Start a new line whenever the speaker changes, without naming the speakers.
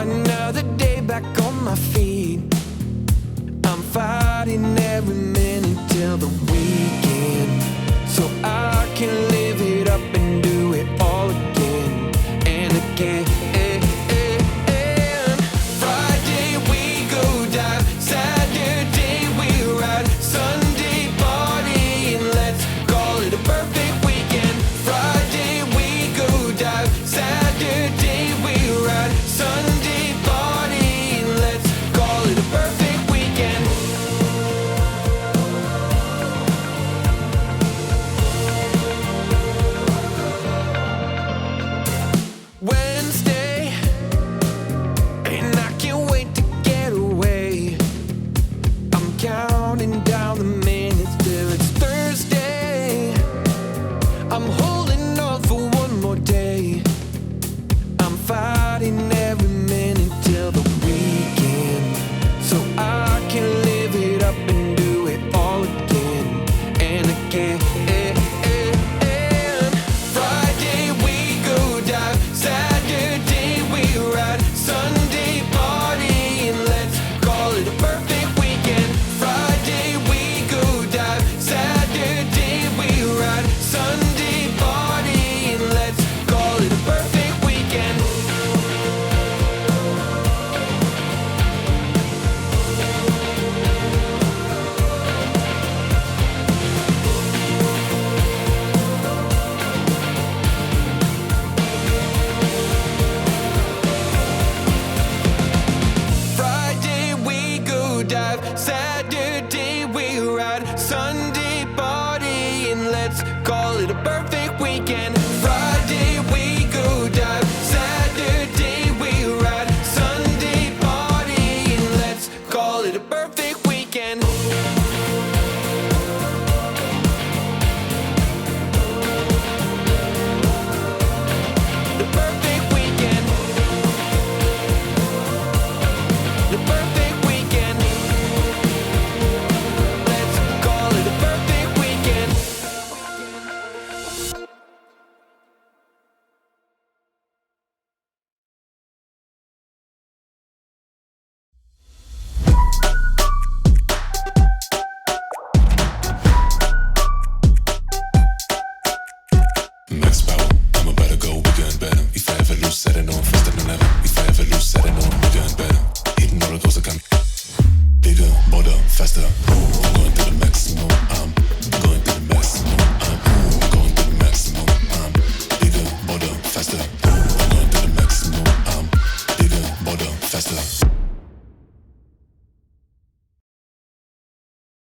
Another day back on my feet. I'm fighting every minute till the weekend, so I can live it up and do it all again and again. Friday we go dive, Saturday we ride, Sunday party and let's call it a perfect weekend. Friday we go dive, Saturday we ride, Sunday party and let's call it a perfect weekend. Wednesday, and I can't wait to get away. I'm counting down the minutes till it's Thursday. I'm holding on for one more day. I'm fighting every minute till the weekend, so I